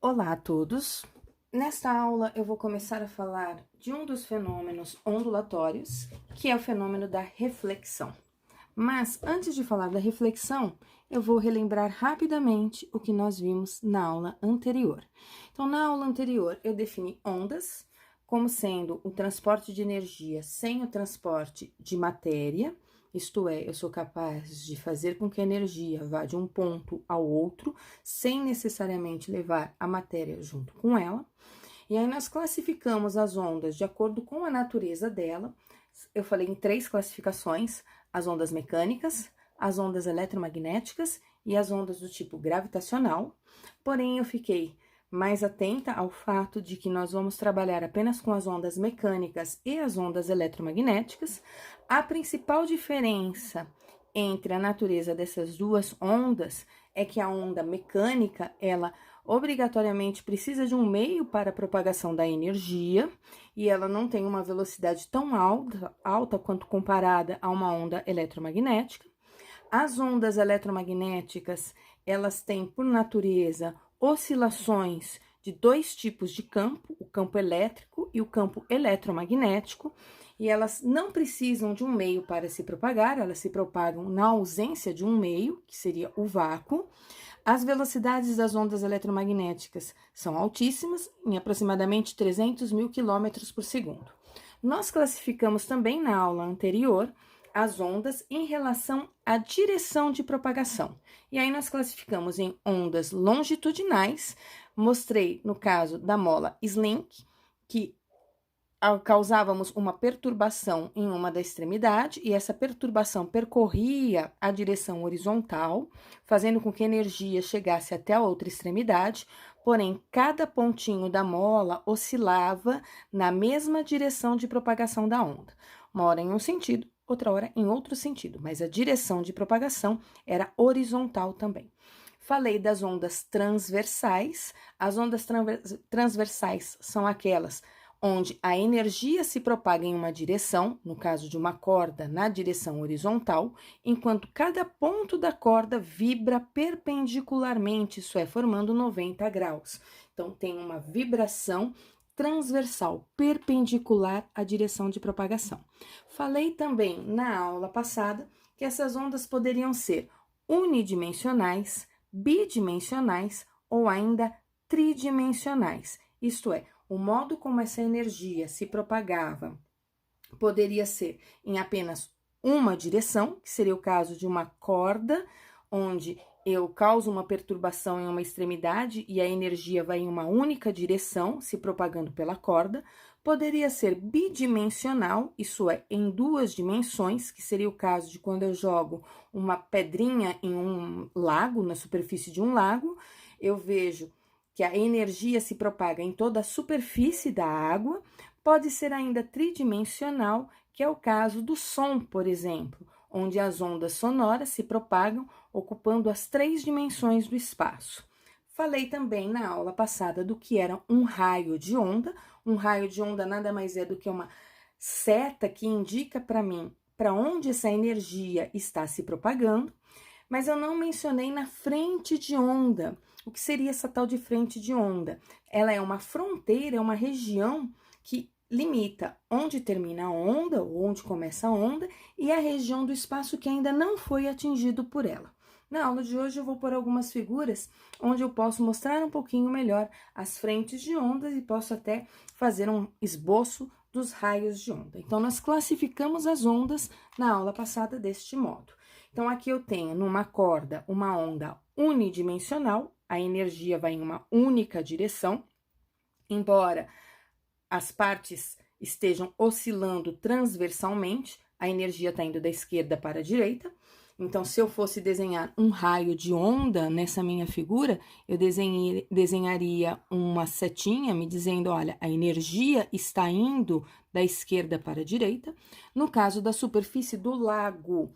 Olá a todos! Nesta aula eu vou começar a falar de um dos fenômenos ondulatórios, que é o fenômeno da reflexão. Mas antes de falar da reflexão, eu vou relembrar rapidamente o que nós vimos na aula anterior. Então, na aula anterior, eu defini ondas como sendo o transporte de energia sem o transporte de matéria. Isto é, eu sou capaz de fazer com que a energia vá de um ponto ao outro, sem necessariamente levar a matéria junto com ela. E aí nós classificamos as ondas de acordo com a natureza dela. Eu falei em 3 classificações: as ondas mecânicas, as ondas eletromagnéticas e as ondas do tipo gravitacional. Porém, eu fiquei mais atenta ao fato de que nós vamos trabalhar apenas com as ondas mecânicas e as ondas eletromagnéticas. A principal diferença entre a natureza dessas duas ondas é que a onda mecânica, ela obrigatoriamente precisa de um meio para a propagação da energia e ela não tem uma velocidade tão alta quanto comparada a uma onda eletromagnética. As ondas eletromagnéticas, elas têm por natureza oscilações de 2 tipos de campo, o campo elétrico e o campo eletromagnético, e elas não precisam de um meio para se propagar, elas se propagam na ausência de um meio, que seria o vácuo. As velocidades das ondas eletromagnéticas são altíssimas, em aproximadamente 300 mil quilômetros por segundo. Nós classificamos também na aula anterior as ondas em relação à direção de propagação. E aí nós classificamos em ondas longitudinais. Mostrei no caso da mola Slink, que causávamos uma perturbação em uma da extremidade e essa perturbação percorria a direção horizontal, fazendo com que a energia chegasse até a outra extremidade, porém cada pontinho da mola oscilava na mesma direção de propagação da onda, uma hora em um sentido, outra hora em outro sentido, mas a direção de propagação era horizontal também. Falei das ondas transversais. As ondas transversais são aquelas onde a energia se propaga em uma direção, no caso de uma corda, na direção horizontal, enquanto cada ponto da corda vibra perpendicularmente, isso é, formando 90 graus. Então, tem uma vibração transversal, perpendicular à direção de propagação. Falei também na aula passada que essas ondas poderiam ser unidimensionais, bidimensionais ou ainda tridimensionais, isto é, o modo como essa energia se propagava poderia ser em apenas uma direção, que seria o caso de uma corda, onde eu causo uma perturbação em uma extremidade e a energia vai em uma única direção, se propagando pela corda. Poderia ser bidimensional, isso é, em 2 dimensões, que seria o caso de quando eu jogo uma pedrinha em um lago, na superfície de um lago, eu vejo que a energia se propaga em toda a superfície da água. Pode ser ainda tridimensional, que é o caso do som, por exemplo, onde as ondas sonoras se propagam ocupando as 3 dimensões do espaço. Falei também na aula passada do que era um raio de onda. Um raio de onda nada mais é do que uma seta que indica para mim para onde essa energia está se propagando, mas eu não mencionei na frente de onda. O que seria essa tal de frente de onda? Ela é uma fronteira, é uma região que limita onde termina a onda, ou onde começa a onda, e a região do espaço que ainda não foi atingido por ela. Na aula de hoje eu vou pôr algumas figuras onde eu posso mostrar um pouquinho melhor as frentes de ondas e posso até fazer um esboço dos raios de onda. Então, nós classificamos as ondas na aula passada deste modo. Então, aqui eu tenho numa corda uma onda unidimensional, a energia vai em uma única direção, embora as partes estejam oscilando transversalmente, a energia está indo da esquerda para a direita. Então, se eu fosse desenhar um raio de onda nessa minha figura, eu desenharia uma setinha me dizendo, olha, a energia está indo da esquerda para a direita. No caso da superfície do lago,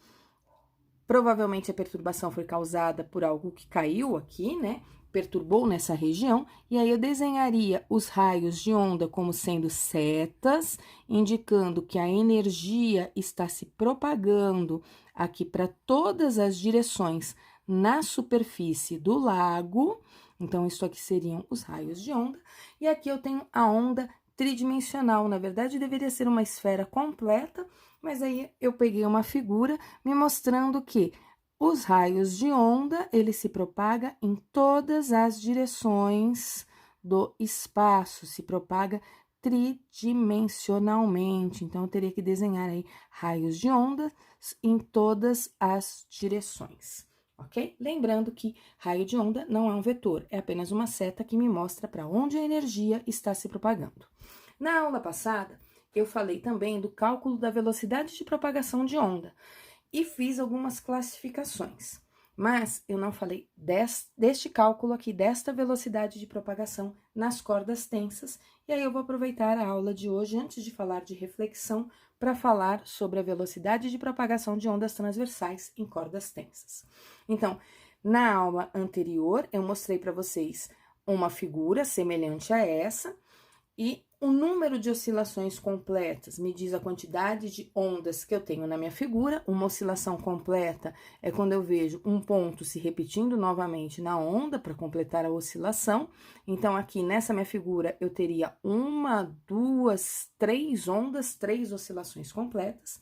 provavelmente a perturbação foi causada por algo que caiu aqui, né? Perturbou nessa região, e aí eu desenharia os raios de onda como sendo setas, indicando que a energia está se propagando aqui para todas as direções na superfície do lago, Então, isso aqui seriam os raios de onda. E aqui eu tenho a onda tridimensional. Na verdade, deveria ser uma esfera completa, mas aí eu peguei uma figura me mostrando que os raios de onda, ele se propaga em todas as direções do espaço, se propaga tridimensionalmente. Então, eu teria que desenhar aí raios de onda em todas as direções, ok? Lembrando que raio de onda não é um vetor, é apenas uma seta que me mostra para onde a energia está se propagando. Na aula passada, eu falei também do cálculo da velocidade de propagação de onda e fiz algumas classificações, mas eu não falei deste cálculo aqui, desta velocidade de propagação nas cordas tensas, e aí eu vou aproveitar a aula de hoje, antes de falar de reflexão, para falar sobre a velocidade de propagação de ondas transversais em cordas tensas. Então, na aula anterior, eu mostrei para vocês uma figura semelhante a essa, e o número de oscilações completas me diz a quantidade de ondas que eu tenho na minha figura. Uma oscilação completa é quando eu vejo um ponto se repetindo novamente na onda para completar a oscilação. Então, aqui nessa minha figura, eu teria uma, duas, três ondas, três oscilações completas.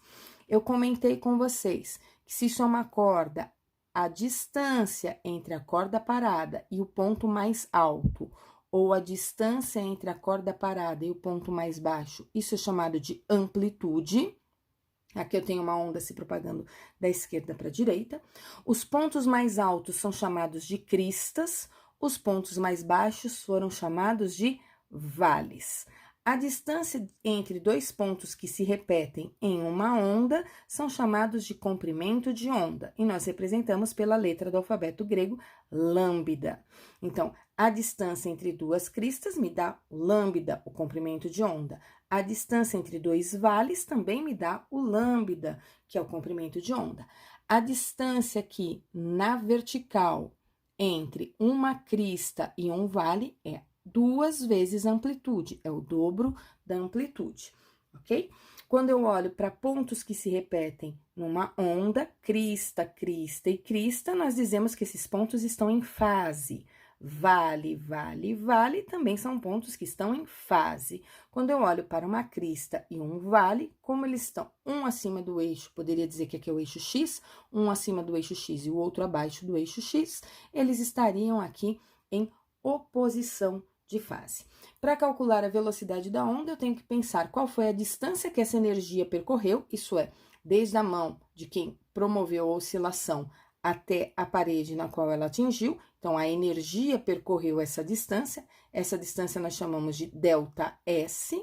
Eu comentei com vocês que se isso é uma corda, a distância entre a corda parada e o ponto mais alto, ou a distância entre a corda parada e o ponto mais baixo, isso é chamado de amplitude. Aqui eu tenho uma onda se propagando da esquerda para a direita. Os pontos mais altos são chamados de cristas, os pontos mais baixos foram chamados de vales. A distância entre dois pontos que se repetem em uma onda são chamados de comprimento de onda, e nós representamos pela letra do alfabeto grego lambda. Então, a distância entre duas cristas me dá o lambda, o comprimento de onda. A distância entre dois vales também me dá o lambda, que é o comprimento de onda. A distância aqui na vertical entre uma crista e um vale é 2 vezes a amplitude, é o dobro da amplitude, ok? Quando eu olho para pontos que se repetem numa onda, crista, crista e crista, nós dizemos que esses pontos estão em fase. Vale, vale, vale também são pontos que estão em fase. Quando eu olho para uma crista e um vale, como eles estão um acima do eixo, poderia dizer que aqui é o eixo X, um acima do eixo X e o outro abaixo do eixo X, eles estariam aqui em oposição de fase. Para calcular a velocidade da onda, eu tenho que pensar qual foi a distância que essa energia percorreu, isso é, desde a mão de quem promoveu a oscilação até a parede na qual ela atingiu. Então, a energia percorreu essa distância nós chamamos de ΔS,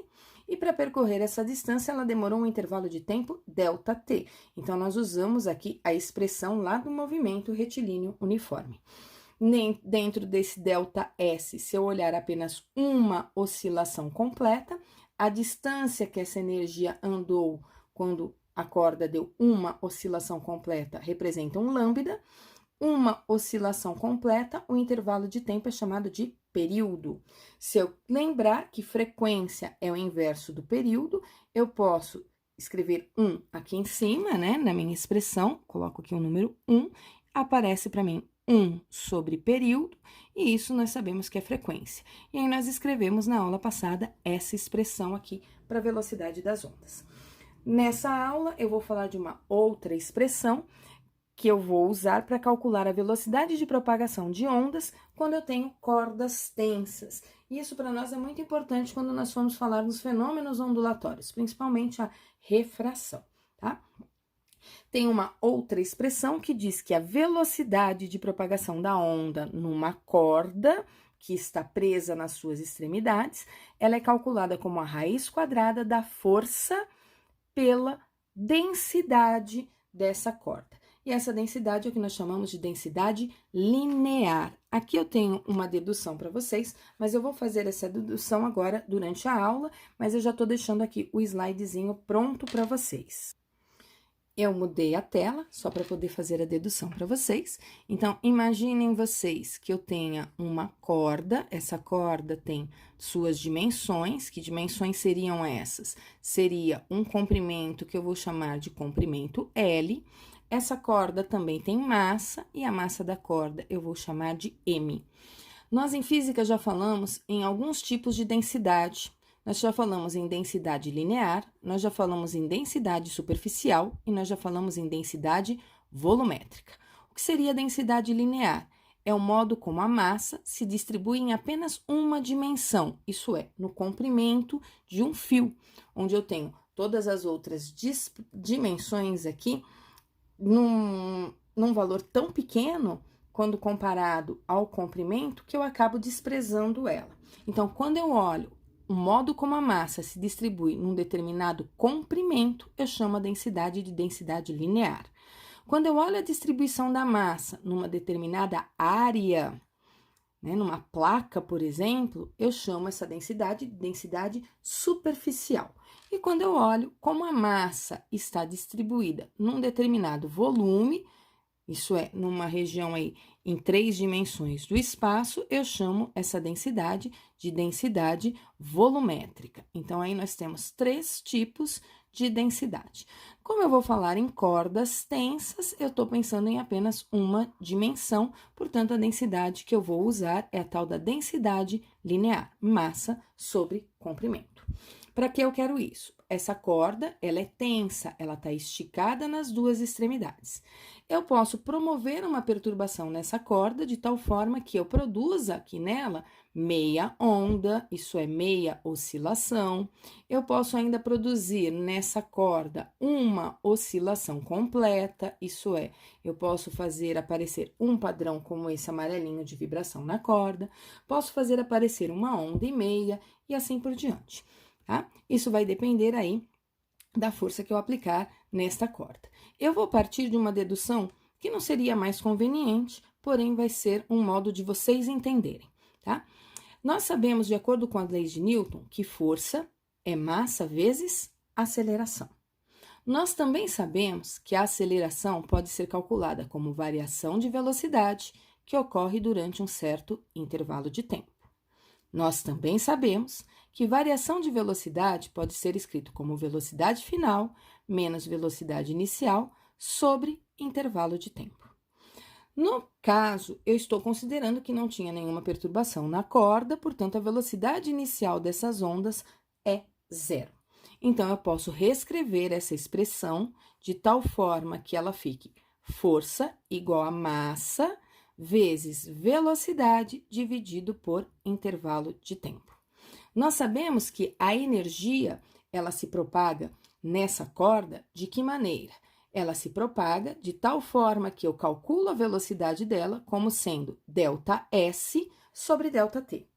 e para percorrer essa distância, ela demorou um intervalo de tempo ΔT. Então, nós usamos aqui a expressão lá do movimento retilíneo uniforme. Dentro desse ΔS, se eu olhar apenas uma oscilação completa, a distância que essa energia andou quando a corda deu uma oscilação completa representa um lambda. Uma oscilação completa, o intervalo de tempo é chamado de período. Se eu lembrar que frequência é o inverso do período, eu posso escrever 1 aqui em cima, né, na minha expressão, coloco aqui o número 1, aparece para mim 1 sobre período, e isso nós sabemos que é frequência. E aí, nós escrevemos na aula passada essa expressão aqui para a velocidade das ondas. Nessa aula, eu vou falar de uma outra expressão que eu vou usar para calcular a velocidade de propagação de ondas quando eu tenho cordas tensas. E isso para nós é muito importante quando nós formos falar dos fenômenos ondulatórios, principalmente a refração, tá? Tem uma outra expressão que diz que a velocidade de propagação da onda numa corda que está presa nas suas extremidades, ela é calculada como a raiz quadrada da força pela densidade dessa corda. E essa densidade é o que nós chamamos de densidade linear. Aqui eu tenho uma dedução para vocês, mas eu vou fazer essa dedução agora durante a aula, mas eu já estou deixando aqui o slidezinho pronto para vocês. Eu mudei a tela, só para poder fazer a dedução para vocês. Então, imaginem vocês que eu tenha uma corda, essa corda tem suas dimensões. Que dimensões seriam essas? Seria um comprimento que eu vou chamar de comprimento L. Essa corda também tem massa, e a massa da corda eu vou chamar de M. Nós em física já falamos em alguns tipos de densidade. Nós já falamos em densidade linear, nós já falamos em densidade superficial e nós já falamos em densidade volumétrica. O que seria a densidade linear? É o modo como a massa se distribui em apenas uma dimensão, isso é, no comprimento de um fio, onde eu tenho todas as outras dimensões aqui num valor tão pequeno, quando comparado ao comprimento, que eu acabo desprezando ela. Então, quando eu olho o modo como a massa se distribui num determinado comprimento, eu chamo a densidade de densidade linear. Quando eu olho a distribuição da massa numa determinada área, numa placa, por exemplo, eu chamo essa densidade de densidade superficial. E quando eu olho como a massa está distribuída num determinado volume, isso é, numa região aí em 3 dimensões do espaço, eu chamo essa densidade de densidade volumétrica. Então, aí nós temos 3 tipos de densidade. Como eu vou falar em cordas tensas, eu estou pensando em apenas uma dimensão, portanto, a densidade que eu vou usar é a tal da densidade linear, massa sobre comprimento. Para que eu quero isso? Essa corda, ela é tensa, ela está esticada nas 2 extremidades. Eu posso promover uma perturbação nessa corda de tal forma que eu produza aqui nela meia onda, isso é meia oscilação. Eu posso ainda produzir nessa corda uma oscilação completa, isso é, eu posso fazer aparecer um padrão como esse amarelinho de vibração na corda, posso fazer aparecer uma onda e meia e assim por diante. Tá? Isso vai depender aí da força que eu aplicar nesta corda. Eu vou partir de uma dedução que não seria mais conveniente, porém vai ser um modo de vocês entenderem, tá? Nós sabemos, de acordo com as leis de Newton, que força é massa vezes aceleração. Nós também sabemos que a aceleração pode ser calculada como variação de velocidade que ocorre durante um certo intervalo de tempo. Nós também sabemos que variação de velocidade pode ser escrito como velocidade final menos velocidade inicial sobre intervalo de tempo. No caso, eu estou considerando que não tinha nenhuma perturbação na corda, portanto, a velocidade inicial dessas ondas é 0. Então, eu posso reescrever essa expressão de tal forma que ela fique força igual a massa vezes velocidade dividido por intervalo de tempo. Nós sabemos que a energia, ela se propaga nessa corda de que maneira? Ela se propaga de tal forma que eu calculo a velocidade dela como sendo ΔS sobre ΔT.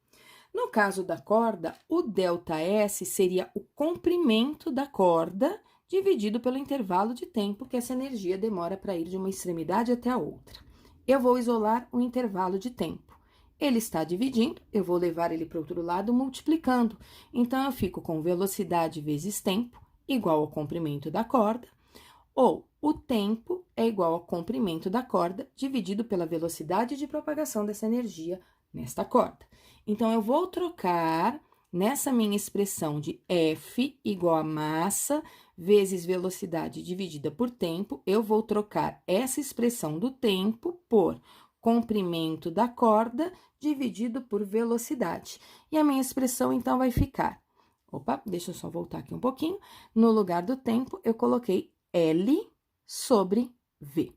No caso da corda, o ΔS seria o comprimento da corda dividido pelo intervalo de tempo que essa energia demora para ir de uma extremidade até a outra. Eu vou isolar o intervalo de tempo. Ele está dividindo, eu vou levar ele para o outro lado multiplicando. Então, eu fico com velocidade vezes tempo igual ao comprimento da corda, ou o tempo é igual ao comprimento da corda dividido pela velocidade de propagação dessa energia nesta corda. Então, eu vou trocar nessa minha expressão de F igual a massa vezes velocidade dividida por tempo, eu vou trocar essa expressão do tempo por comprimento da corda dividido por velocidade. E a minha expressão, então, vai ficar... Opa, deixa eu só voltar aqui um pouquinho. No lugar do tempo, eu coloquei L sobre V.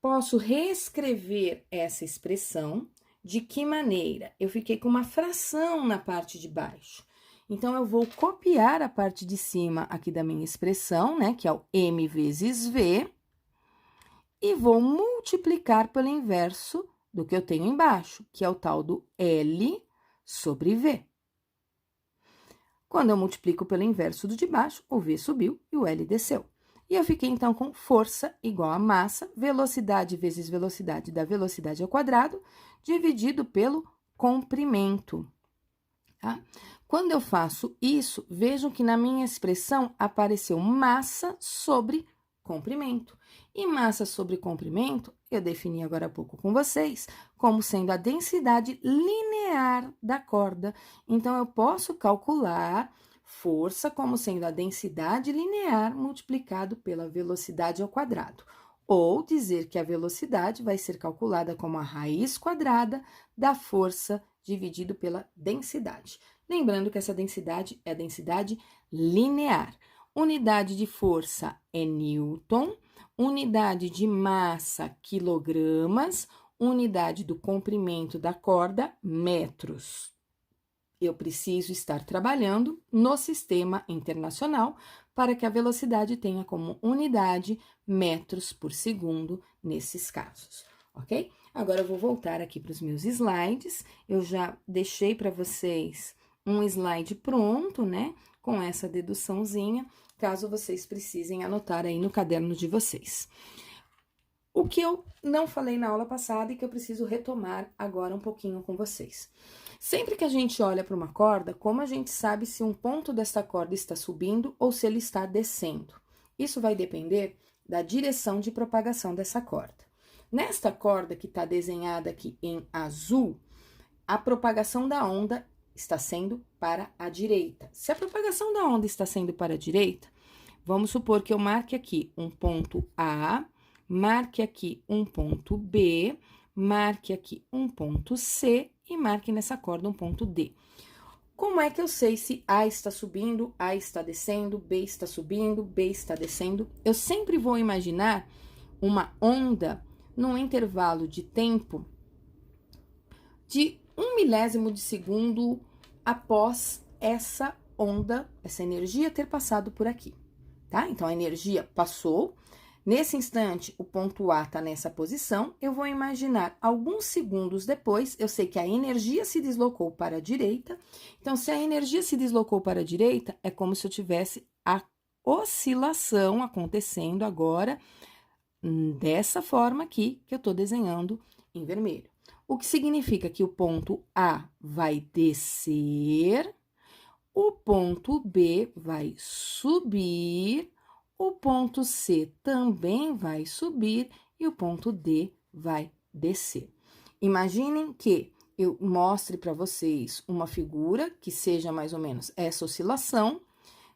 Posso reescrever essa expressão de que maneira? Eu fiquei com uma fração na parte de baixo. Então, eu vou copiar a parte de cima aqui da minha expressão, né, que é o M vezes V, e vou multiplicar pelo inverso do que eu tenho embaixo, que é o tal do L sobre V. Quando eu multiplico pelo inverso do de baixo, o V subiu e o L desceu. E eu fiquei, então, com força igual a massa, velocidade vezes velocidade da velocidade ao quadrado, dividido pelo comprimento. Tá? Quando eu faço isso, vejam que na minha expressão apareceu massa sobre comprimento. E massa sobre comprimento, eu defini agora há pouco com vocês, como sendo a densidade linear da corda. Então, eu posso calcular força como sendo a densidade linear multiplicado pela velocidade ao quadrado. ou dizer que a velocidade vai ser calculada como a raiz quadrada da força dividido pela densidade. Lembrando que essa densidade é a densidade linear. Unidade de força é Newton, unidade de massa, quilogramas, unidade do comprimento da corda, metros. Eu preciso estar trabalhando no sistema internacional para que a velocidade tenha como unidade metros por segundo nesses casos, ok? Agora eu vou voltar aqui para os meus slides. Eu já deixei para vocês um slide pronto, né? Com essa deduçãozinha, caso vocês precisem anotar aí no caderno de vocês. O que eu não falei na aula passada e que eu preciso retomar agora um pouquinho com vocês. Sempre que a gente olha para uma corda, como a gente sabe se um ponto desta corda está subindo ou se ele está descendo? Isso vai depender da direção de propagação dessa corda. Nesta corda que está desenhada aqui em azul, a propagação da onda está sendo para a direita. Se a propagação da onda está sendo para a direita, vamos supor que eu marque aqui um ponto A, marque aqui um ponto B, marque aqui um ponto C e marque nessa corda um ponto D. Como é que eu sei se A está subindo, A está descendo, B está subindo, B está descendo? Eu sempre vou imaginar uma onda num intervalo de tempo de 1 milésimo de segundo após essa onda, essa energia ter passado por aqui, tá? Então, a energia passou. Nesse instante, o ponto A está nessa posição, eu vou imaginar alguns segundos depois, eu sei que a energia se deslocou para a direita, então, se a energia se deslocou para a direita, é como se eu tivesse a oscilação acontecendo agora, dessa forma aqui, que eu estou desenhando em vermelho. O que significa que o ponto A vai descer, o ponto B vai subir, o ponto C também vai subir e o ponto D vai descer. Imaginem que eu mostre para vocês uma figura que seja mais ou menos essa oscilação,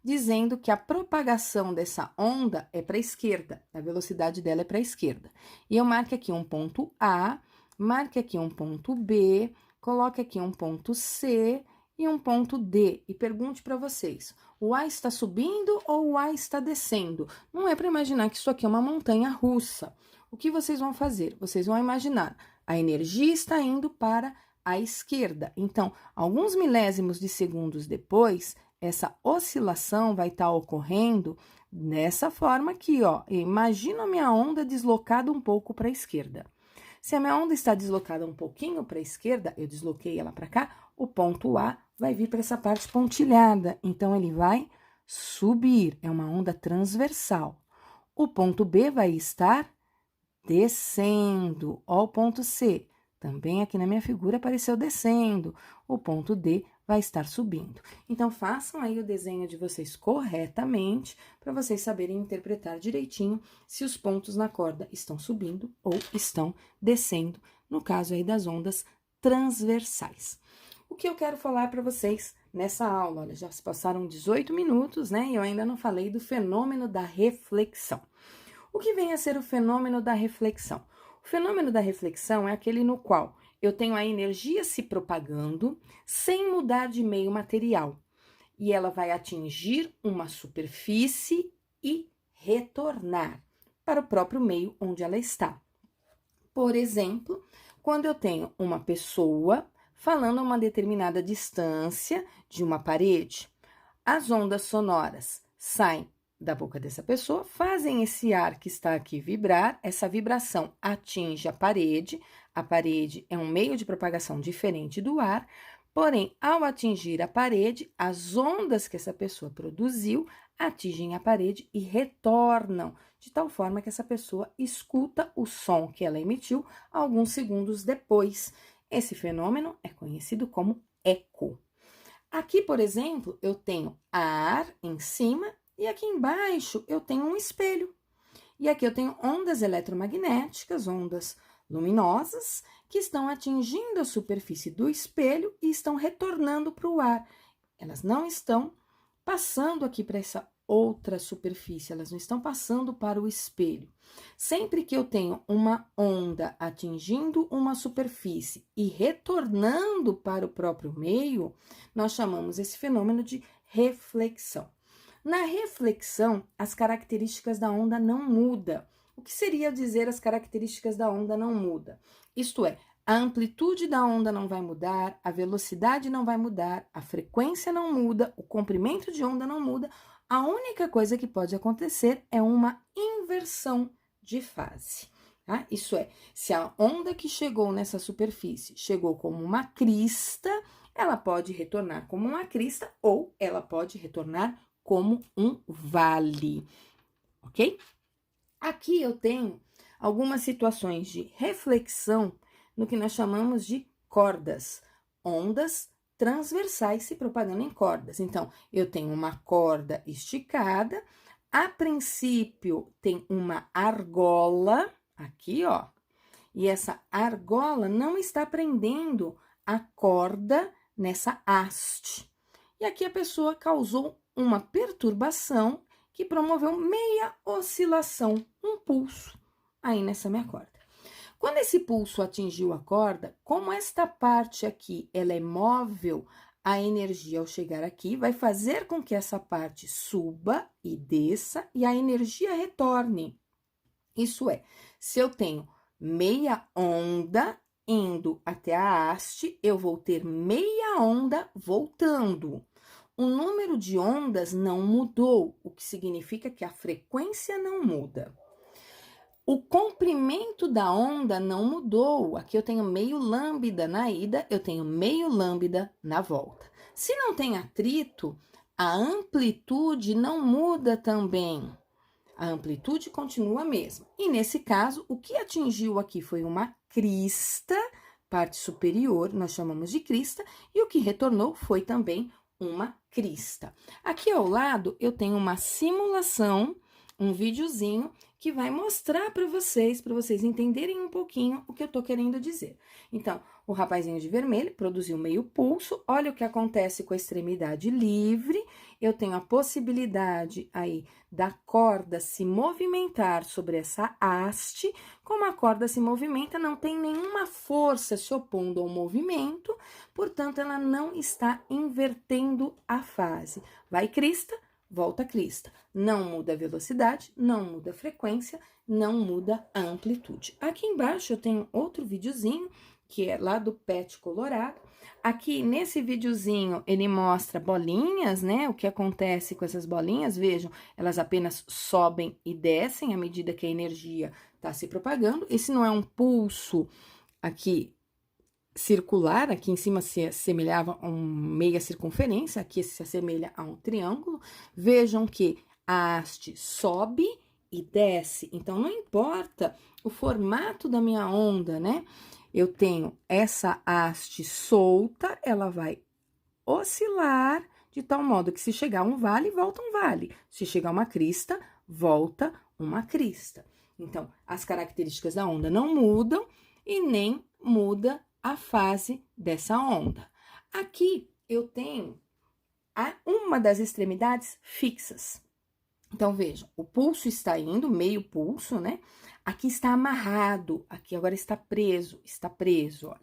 dizendo que a propagação dessa onda é para a esquerda, a velocidade dela é para a esquerda. E eu marque aqui um ponto A, marque aqui um ponto B, coloque aqui um ponto C e um ponto D e pergunte para vocês, o A está subindo ou o A está descendo? Não é para imaginar que isso aqui é uma montanha russa. O que vocês vão fazer? Vocês vão imaginar, a energia está indo para a esquerda. Então, alguns milésimos de segundos depois, essa oscilação vai estar ocorrendo dessa forma aqui, ó. Imagina a minha onda deslocada um pouco para a esquerda. Se a minha onda está deslocada um pouquinho para a esquerda, eu desloquei ela para cá, o ponto A vai vir para essa parte pontilhada. Então, ele vai subir, é uma onda transversal. O ponto B vai estar descendo. Ó, o ponto C, também aqui na minha figura apareceu descendo. O ponto D vai estar subindo. Então, façam aí o desenho de vocês corretamente, para vocês saberem interpretar direitinho se os pontos na corda estão subindo ou estão descendo, no caso aí das ondas transversais. O que eu quero falar para vocês nessa aula? Olha, já se passaram 18 minutos, né? E eu ainda não falei do fenômeno da reflexão. O que vem a ser o fenômeno da reflexão? O fenômeno da reflexão é aquele no qual eu tenho a energia se propagando sem mudar de meio material. E ela vai atingir uma superfície e retornar para o próprio meio onde ela está. Por exemplo, quando eu tenho uma pessoa falando a uma determinada distância de uma parede, as ondas sonoras saem da boca dessa pessoa, fazem esse ar que está aqui vibrar, essa vibração atinge a parede é um meio de propagação diferente do ar, porém, ao atingir a parede, as ondas que essa pessoa produziu atingem a parede e retornam, de tal forma que essa pessoa escuta o som que ela emitiu alguns segundos depois. Esse fenômeno é conhecido como eco. Aqui, por exemplo, eu tenho ar em cima e aqui embaixo eu tenho um espelho. E aqui eu tenho ondas eletromagnéticas, ondas luminosas, que estão atingindo a superfície do espelho e estão retornando para o ar. Elas não estão passando aqui para essa outra superfície, elas não estão passando para o espelho. Sempre que eu tenho uma onda atingindo uma superfície e retornando para o próprio meio, nós chamamos esse fenômeno de reflexão. Na reflexão, as características da onda não mudam. O que seria dizer as características da onda não mudam? Isto é, a amplitude da onda não vai mudar, a velocidade não vai mudar, a frequência não muda, o comprimento de onda não muda. A única coisa que pode acontecer é uma inversão de fase. Tá? Isso é, se a onda que chegou nessa superfície chegou como uma crista, ela pode retornar como uma crista ou ela pode retornar como um vale, ok? Aqui eu tenho algumas situações de reflexão no que nós chamamos de cordas, ondas transversais se propagando em cordas. Então, eu tenho uma corda esticada, a princípio tem uma argola, aqui ó, e essa argola não está prendendo a corda nessa haste. E aqui a pessoa causou uma perturbação que promoveu meia oscilação, um pulso aí nessa minha corda. Quando esse pulso atingiu a corda, como esta parte aqui ela é móvel, a energia ao chegar aqui vai fazer com que essa parte suba e desça e a energia retorne. Isso é, se eu tenho meia onda indo até a haste, eu vou ter meia onda voltando. O número de ondas não mudou, o que significa que a frequência não muda. O comprimento da onda não mudou. Aqui eu tenho meio lambda na ida, eu tenho meio lambda na volta. Se não tem atrito, a amplitude não muda também. A amplitude continua a mesma. E nesse caso, o que atingiu aqui foi uma crista, parte superior, nós chamamos de crista, e o que retornou foi também uma crista. Aqui ao lado, eu tenho uma simulação, um videozinho que vai mostrar para vocês entenderem um pouquinho o que eu tô querendo dizer. Então, o rapazinho de vermelho produziu meio pulso, olha o que acontece com a extremidade livre, eu tenho a possibilidade aí da corda se movimentar sobre essa haste, como a corda se movimenta, não tem nenhuma força se opondo ao movimento, portanto, ela não está invertendo a fase. Vai crista, volta crista. Não muda a velocidade, não muda a frequência, não muda a amplitude. Aqui embaixo eu tenho outro videozinho, que é lá do PET colorado. Aqui nesse videozinho ele mostra bolinhas, né? O que acontece com essas bolinhas, vejam, elas apenas sobem e descem à medida que a energia está se propagando. Esse não é um pulso aqui circular, aqui em cima se assemelhava a uma meia circunferência, aqui se assemelha a um triângulo. Vejam que a haste sobe e desce, então não importa o formato da minha onda, né? Eu tenho essa haste solta, ela vai oscilar de tal modo que se chegar um vale, volta um vale. Se chegar uma crista, volta uma crista. Então, as características da onda não mudam e nem muda a fase dessa onda. Aqui eu tenho uma das extremidades fixas. Então, vejam, o pulso está indo, meio pulso, né? Aqui está amarrado, aqui agora está preso, olha.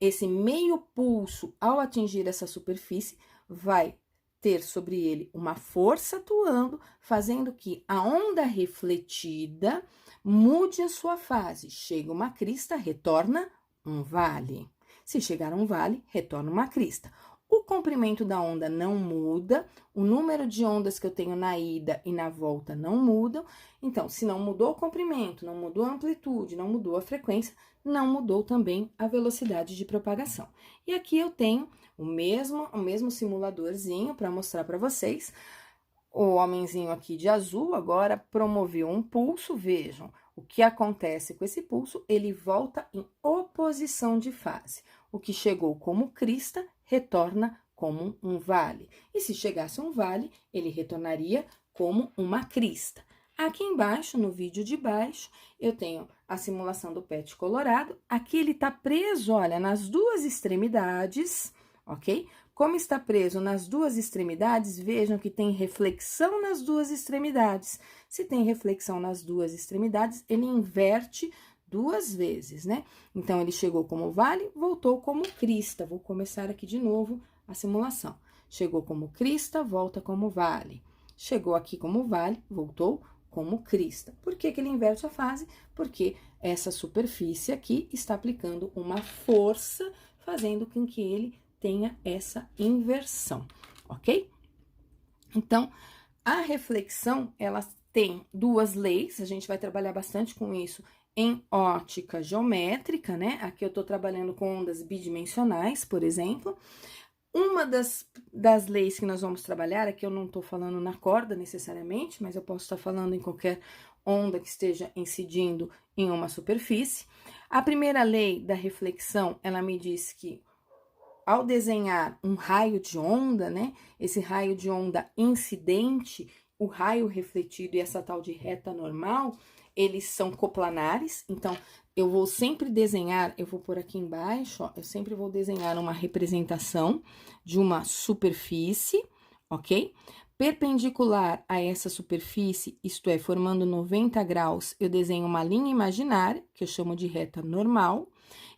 Esse meio pulso, ao atingir essa superfície, vai ter sobre ele uma força atuando, fazendo que a onda refletida mude a sua fase. Chega uma crista, retorna um vale. Se chegar um vale, retorna uma crista. O comprimento da onda não muda, o número de ondas que eu tenho na ida e na volta não mudam. Então, se não mudou o comprimento, não mudou a amplitude, não mudou a frequência, não mudou também a velocidade de propagação. E aqui eu tenho o mesmo simuladorzinho para mostrar para vocês. O homenzinho aqui de azul agora promoveu um pulso, vejam. O que acontece com esse pulso? Ele volta em oposição de fase. O que chegou como crista, retorna como um vale. E se chegasse um vale, ele retornaria como uma crista. Aqui embaixo, no vídeo de baixo, eu tenho a simulação do PET colorado. Aqui ele tá preso, olha, nas duas extremidades, ok? Como está preso nas duas extremidades, vejam que tem reflexão nas duas extremidades. Se tem reflexão nas duas extremidades, ele inverte duas vezes, né? Então, ele chegou como vale, voltou como crista. Vou começar aqui de novo a simulação. Chegou como crista, volta como vale. Chegou aqui como vale, voltou como crista. Por que que ele inverte a fase? Porque essa superfície aqui está aplicando uma força, fazendo com que ele tenha essa inversão, ok? Então, a reflexão, ela tem duas leis, a gente vai trabalhar bastante com isso em ótica geométrica, né? Aqui eu tô trabalhando com ondas bidimensionais, por exemplo. Uma das leis que nós vamos trabalhar, aqui eu não tô falando na corda necessariamente, mas eu posso estar falando em qualquer onda que esteja incidindo em uma superfície. A primeira lei da reflexão, ela me diz que ao desenhar um raio de onda, né, esse raio de onda incidente, o raio refletido e essa tal de reta normal, eles são coplanares, então, eu vou sempre desenhar, eu vou pôr aqui embaixo, ó, eu sempre vou desenhar uma representação de uma superfície, ok? Perpendicular a essa superfície, isto é, formando 90 graus, eu desenho uma linha imaginária, que eu chamo de reta normal,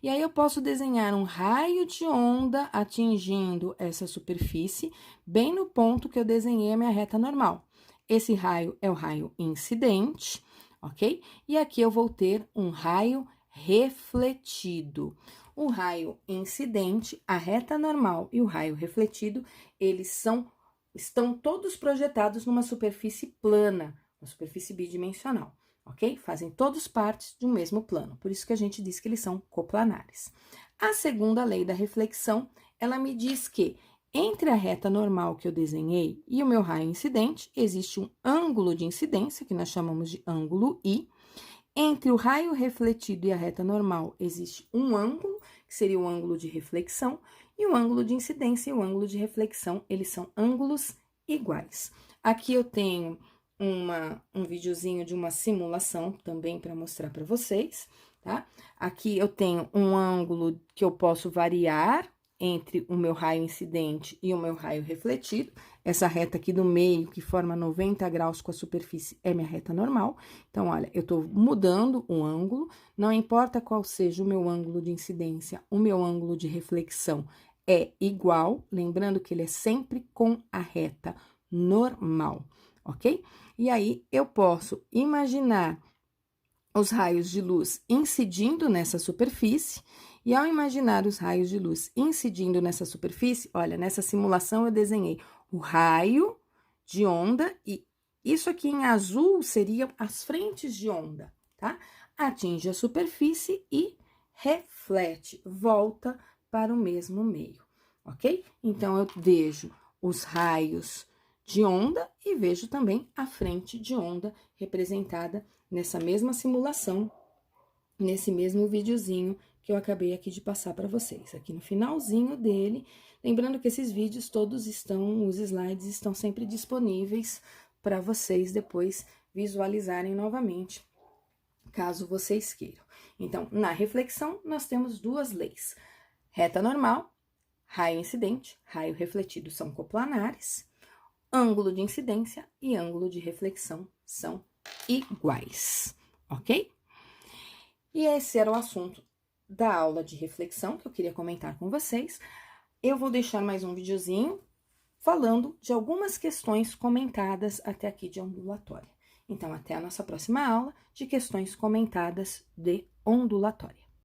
e aí eu posso desenhar um raio de onda atingindo essa superfície, bem no ponto que eu desenhei a minha reta normal. Esse raio é o raio incidente, ok? E aqui eu vou ter um raio refletido. O raio incidente, a reta normal e o raio refletido, eles estão todos projetados numa superfície plana, uma superfície bidimensional, ok? Fazem todos partes de um mesmo plano, por isso que a gente diz que eles são coplanares. A segunda lei da reflexão, ela me diz que entre a reta normal que eu desenhei e o meu raio incidente, existe um ângulo de incidência, que nós chamamos de ângulo I. Entre o raio refletido e a reta normal, existe um ângulo, que seria o ângulo de reflexão, e o ângulo de incidência e o ângulo de reflexão, eles são ângulos iguais. Aqui eu tenho um videozinho de uma simulação também para mostrar para vocês, tá? Aqui eu tenho um ângulo que eu posso variar entre o meu raio incidente e o meu raio refletido. Essa reta aqui do meio, que forma 90 graus com a superfície, é minha reta normal. Então, olha, eu tô mudando o ângulo, não importa qual seja o meu ângulo de incidência, o meu ângulo de reflexão é igual, lembrando que ele é sempre com a reta normal, ok? E aí, eu posso imaginar os raios de luz incidindo nessa superfície, e ao imaginar os raios de luz incidindo nessa superfície, olha, nessa simulação eu desenhei o raio de onda, e isso aqui em azul seriam as frentes de onda, tá? Atinge a superfície e reflete, volta para o mesmo meio, ok? Então, eu vejo os raios de onda e vejo também a frente de onda representada nessa mesma simulação, nesse mesmo videozinho que eu acabei aqui de passar para vocês. Aqui no finalzinho dele, lembrando que esses vídeos todos estão, os slides estão sempre disponíveis para vocês depois visualizarem novamente, caso vocês queiram. Então, na reflexão, nós temos duas leis. Reta normal, raio incidente, raio refletido são coplanares, ângulo de incidência e ângulo de reflexão são iguais, ok? E esse era o assunto da aula de reflexão que eu queria comentar com vocês. Eu vou deixar mais um videozinho falando de algumas questões comentadas até aqui de ondulatória. Então, até a nossa próxima aula de questões comentadas de ondulatória.